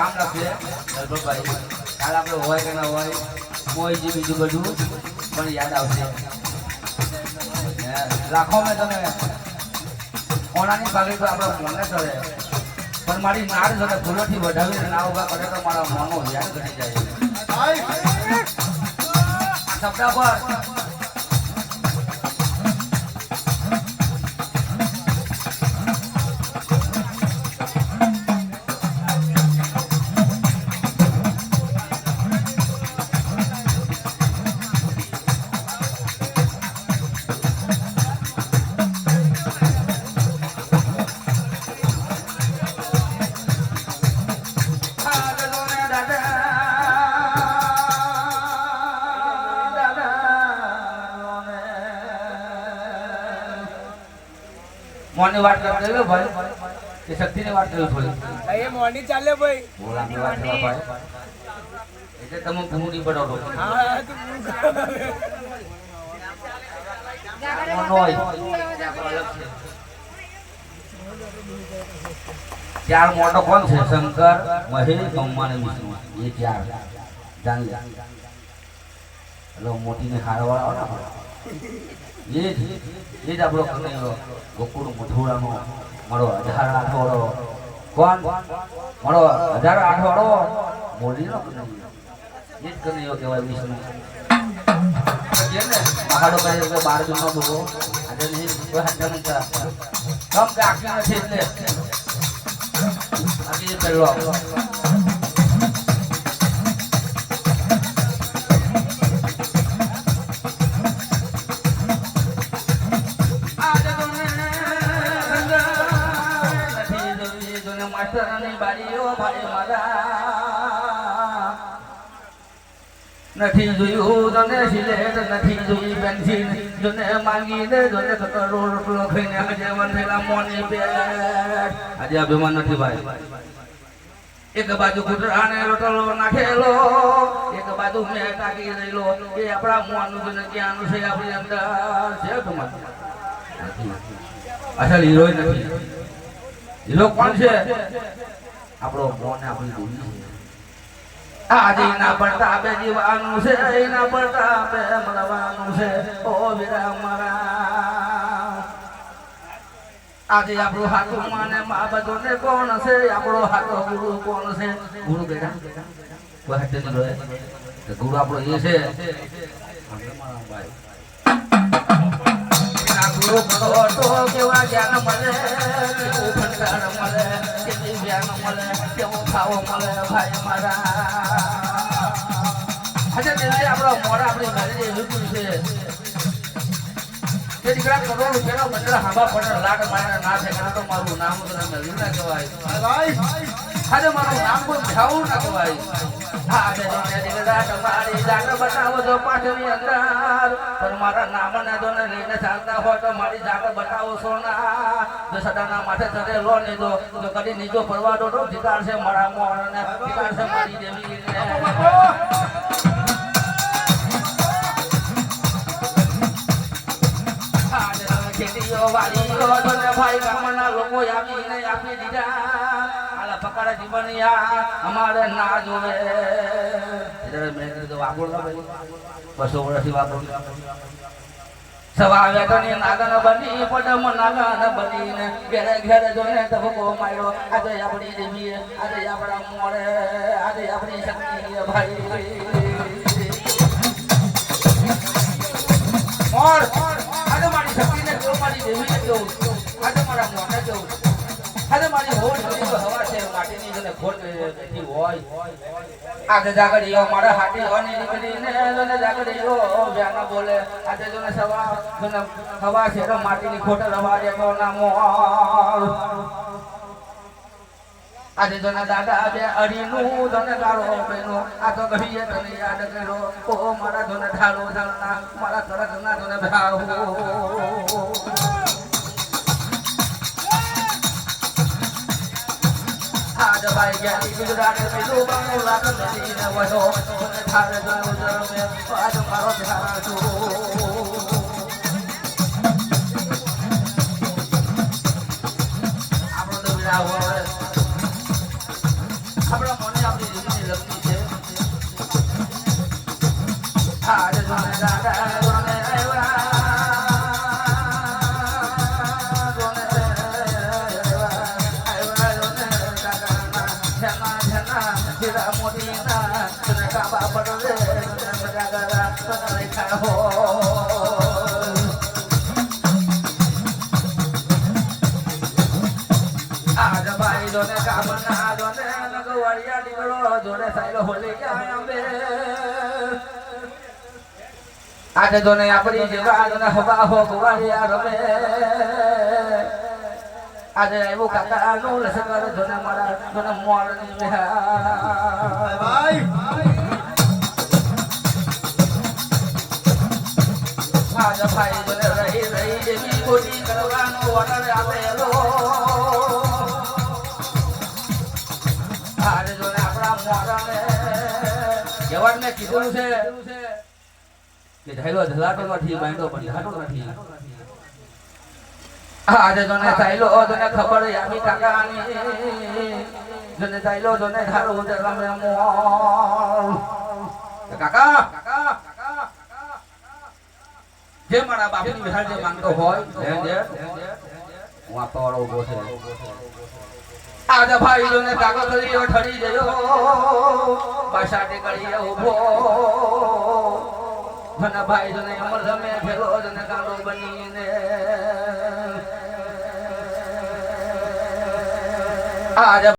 કામ રાખીએ ભાઈ કાલ આપણે હોય કે ના હોય કોઈ જે બીજું બધું પણ યાદ આવશે લાખો મેં તમે ઓનાની ભાગી તો આપણે મને ચડે પણ મારી નાળ જોડે ફૂલોથી વધાવીને ના ઉભા કરે તો મારા મોનો યાદ કરી જાય શબ્દ પર મોની વાત કરતો લે ભાઈ કે શક્તિની વાત કરી થોડી એ મોની ચાલે ભાઈ બોલાની વાત કરવા ભાઈ એટલે તમે ભૂની પડો હા તું મોનો હોય ચાર મોટો કોણ છે શંકર મહેશ બ્રહ્મા અને વિષ્ણુ એ ચાર જાણી લે એટલે મોટીને હારવાળા હોય ને એ જ આપણો કનૈયો ગોકુળ મથુરાનો મારો 1008 વાળો કોણ મારો 1008 વાળો મોલીનો કનૈયો એ જ કનૈયો કહેવાય વિષ્ણુ પહાડો કહે કે 12 જૂનનો ડૂબો આજે નહીં કોઈ હાથ નતા કમ કે આખી નથી એટલે આખી પહેલો નથી જોયું તને સિલેટ નથી જોઈ પેન્સિલ જોને માંગીને જોને કરોડ રૂપિયા ખાઈને આજે વંદેલા મોની પેટ આજે અભિમાન નથી ભાઈ એક બાજુ કુતરાને રોટલો નાખેલો એક બાજુ મેં તાકી રહેલો એ આપણા મોનું જોને ક્યાંનું છે આપણી અંદર છે તમારે અસલ હીરો નથી હીરો કોણ છે આપણો મોને આપણી દુનિયા છે આજે ના પડતા બે જીવાનું છે એના પડતા બે મળવાનું છે ઓ વીરા મારા આજે આપણો હાથો માને મા બધો ને કોણ છે આપણો હાથો ગુરુ કોણ છે ગુરુ બેટા કોઈ હાથે ન રોય તો ગુરુ આપણો એ છે ના ગુરુ તો કેવા જ્ઞાન મળે કેવું ભંડાર મળે કેવી જ્ઞાન મળે કેવો ખાવો મળે ભાઈ મારા આજે દિલ્હી આપણા મોડા આપણી મેરેજ લીધું છે તે દીકરા કરોડ રૂપિયાનો બંદર હાંભા પડે લાખ મારે ના થાય તો મારું નામ તો મેળવ્યું ના કહેવાય આજે મારું નામ કોઈ ખાવું ના કહેવાય આજે જોને દીકરા તમારી જાત બતાવો જો પાછળની અંદર પણ મારા નામને જોને લઈને ચાલતા હોય તો મારી જાત બતાવો સોના જો સદાના માથે ચડે લો નહીં તો કદી નીચો ફરવા દો તો ધિકાર છે મારા મોરને ધિકાર છે મારી દેવી ખેતીઓ વાળી ભાઈ ગામના લોકો આવીને આપી દીધા આલા પકાડા જીવન અમારે ના જોવે મેં તો વાપરો ભાઈ 200 વર્ષથી વાપરો સવા વેતની નાગન બની પડમ નાગન બનીને ઘેરે ઘેરે જોઈને તબકો માર્યો આજે આપણી દેવી આજે આપણા મોરે આજે આપણી શક્તિ ભાઈ મોર આજે મારી શક્તિને કેવું મારી દેવીને કેવું આજે મારા મોઢે કેવું આજે મારી હોડ જોઈ તો હવા છે માટીની જેને ખોટ બેઠી હોય આજે જાગડીઓ મારા હાટી હોની નીકળીને જોને જાગડીઓ વ્યાના બોલે આજે જોને સવા જોને હવા છે તો માટીની ખોટ રવા દે તો ના મોર આજે જોને દાદા બે અડીનું જોને ગાળો બેનો આ તો કહીએ તને યાદ કર્યો ઓ મારા જોને ઢાળો ઢાળના મારા તરકના જોને ભાવ આજ ભાઈ ગયા ગુજરાત પેલું બાંગો લાગ નદીને વસો જોને ઠારે જાવ જમે આજ મારો ધારા છું આપણો તો વિરાવ આપણા મને આજ ભાઈ જોને કામ ના જોને નગવાડિયા નીકળો જોને સાયલો હોલી ગયા અમે આજે જોને આપણી જેવા જોને હવા હો ગવાડિયા રમે આજે આવ્યું કાકા નું લશ્કર જોને મારા જોને મોરની ભાઈ આજ ભાઈ જોને રહી રહી જેવી ખોટી કરવાનો ઓર્ડર આપેલો આજે જોને આપણા મોરાને જવાન મેં કીધું છે કે ઢાઈલો ધલાટો નથી બાંધો પણ ઢાટો નથી આજે જોને સાયલો જોને ખબર યામી કાકાની જોને સાયલો જોને ધારો રમે મોર કાકા કાકા જે મારા બાપની વિહાર જે માંગતો હોય હું આપવા વાળો ઉભો છે આજે ભાઈ જોને કાકો કરી ઠરી ગયો પાછાટી કરી ઉભો મને ભાઈ જોને અમર રમે ફેરો જોને કાંડો બનીને આજે